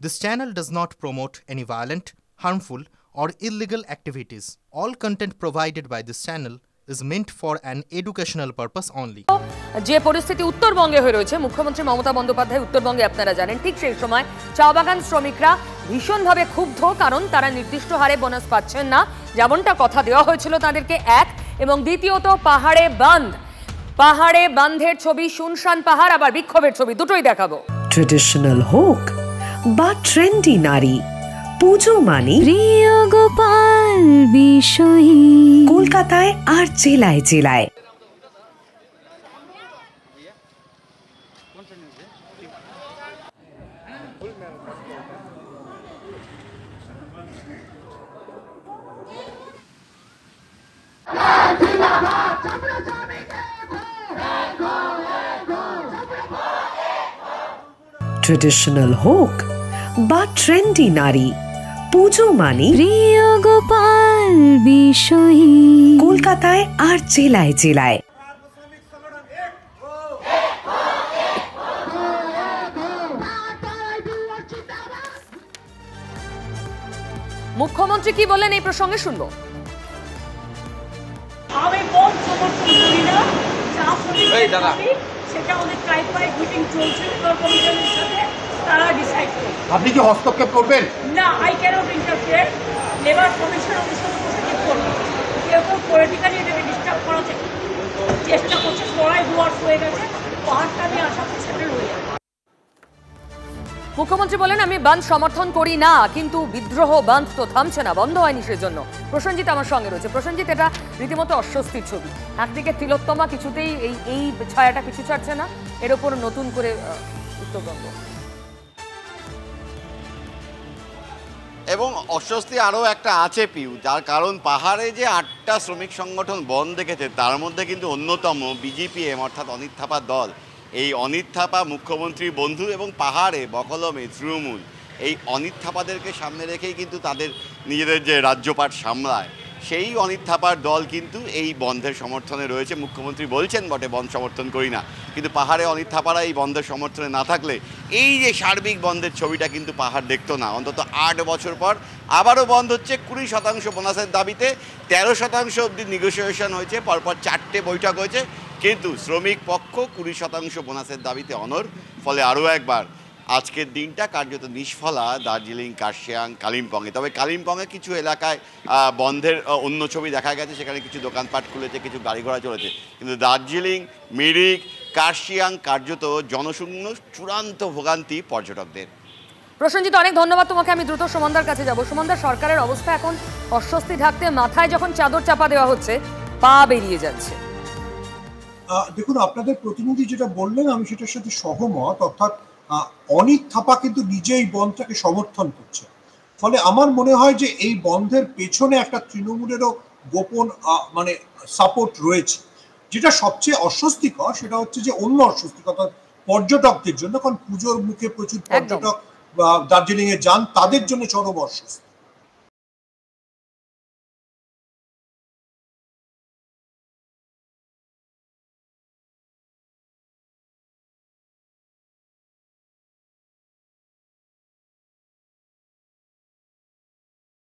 This channel does not promote any violent, harmful, or illegal activities. All content provided by this channel is meant for an educational purpose only. যে পরিস্থিতি উত্তরবঙ্গে হয়ে রয়েছে, মুখ্যমন্ত্রী মমতা বন্দ্যোপাধ্যায় উত্তরবঙ্গে আপনারা জানেন, ঠিক সেই সময় চা বাগান শ্রমিকরা ভীষণভাবে ক্ষুব্ধ, কারণ তারা নির্দিষ্ট হারে বোনাস পাচ্ছেন না, যেমনটা কথা দেওয়া হয়েছিল তাদেরকে। এক এবং দ্বিতীয়ত পাহাড়ে বাঁধের ছবি, শুনশান পাহাড়, আবার বিক্ষোভের ছবি, দুটোই দেখাবো। ট্রেডিশনাল হোক বা ট্রেন্ডি নারী, পুজো মানে প্রিয় গোপাল বিষয়ী কলকাতায় আর জেলায় জেলায়। ট্রেডিশনাল হোক বা ট্রেন্ডি নারী, পুজো মানে প্রিয় গোপাল বিষয়ী কলকাতায় আর জেলায় জেলায়। মুখ্যমন্ত্রী কি বললেন এই প্রসঙ্গে শুনবো। আমি কোন সমর্থন করি না, সেটা অনেক ট্রাইপাইড মিটিং চলছে কমিশনের সাথে, তারা ডিসাইড করবে। আপনি কি হস্তক্ষেপ করবেন? না, I can't interfere. Labour commission ওদের সাথে হস্তক্ষেপ করবে। কেউ পলিটিক্যালি এটাকে ডিস্টার্ব করার চেষ্টা করছে, সবাই ডুয়ার্স হয়ে গেছে, পাহাড়টা আমি আশা করি সেটেল হয়ে যাবে। মুখ্যমন্ত্রী বলেন, আমি বাঁধ সমর্থন করি না, কিন্তু বিদ্রোহ বাঁধ তো থামছে না, বন্ধ হয়নি সেজন্য। প্রসেনজিৎ আমার সঙ্গে রয়েছে। প্রসেনজিৎ, এটা রীতিমতো অস্বস্তির ছবি। একদিকে তিলোত্তমা কিছুতেই এই ছায়াটা পিছু ছাড়ছে না, এর ওপর নতুন করে উত্তরবঙ্গ, এবং অস্বস্তি আরও একটা আছে পিউ, যার কারণ পাহাড়ে যে 8টা শ্রমিক সংগঠন বন্ধ দেখেছে, তার মধ্যে কিন্তু অন্যতম বিজেপিএম অর্থাৎ অনিত থাপার দল। এই অনিত থাপা মুখ্যমন্ত্রীর বন্ধু, এবং পাহাড়ে বকলমে তৃণমূল, এই অনিত থাপাদেরকে সামনে রেখেই কিন্তু তাদের নিজেদের যে রাজ্যপাট সামলায়, সেই অনিত থাপার দল কিন্তু এই বন্ধের সমর্থনে রয়েছে। মুখ্যমন্ত্রী বলছেন বটে বন্ধ সমর্থন করি না, কিন্তু পাহাড়ে অনিত থাপারা এই বন্ধের সমর্থনে না থাকলে এই যে সার্বিক বন্ধের ছবিটা কিন্তু পাহাড় দেখতো না। অন্তত 8 বছর পর আবারও বন্ধ হচ্ছে 20% বোনাসের দাবিতে। 13% অবধি নেগোসিয়েশন হয়েছে, পরপর 4টে বৈঠক হয়েছে, কিন্তু শ্রমিক পক্ষ 20% বোনাসের দাবিতে অনড়। ফলে আরও একবার আজকের দিনটা কার্যত নিষ্ফলা দার্জিলিং, কার্শিয়াং, কালিম্পংয়ে। তবে কালিম্পংয়ে কিছু এলাকায় বন্ধের অন্য ছবি দেখা গেছে, সেখানে কিছু দোকানপাট খুলেছে, কিছু গাড়ি ঘোড়া চলেছে, কিন্তু দার্জিলিং, মিরিক, কার্শিয়াং কার্যত জনশূন্য, চূড়ান্ত ভোগান্তি পর্যটকদের। প্রসেনজিৎ, অনেক ধন্যবাদ তোমাকে। আমি দ্রুত সুমনদার কাছে যাব। সুমনদা, সরকারের অবস্থা এখন অস্বস্তি ঢাকতে মাথায় যখন চাদর চাপা দেওয়া হচ্ছে, পা বেরিয়ে যাচ্ছে। দেখুন, আপনাদের প্রতিনিধি যেটা বললেন আমি সেটার সাথে সহমত। অর্থাৎ অনিত থাপা কিন্তু নিজেই বন্ধটাকে সমর্থন করছে। ফলে আমার মনে হয় যে এই বন্ধের পেছনে একটা তৃণমূলেরও গোপন মানে সাপোর্ট রয়েছে। যেটা সবচেয়ে অস্বস্তিকর সেটা হচ্ছে যে অন্য অস্বস্তিকর পর্যটকদের জন্য, কারণ পুজোর মুখে প্রচুর পর্যটক দার্জিলিং এ যান, তাদের জন্য চরম অস্বস্তি।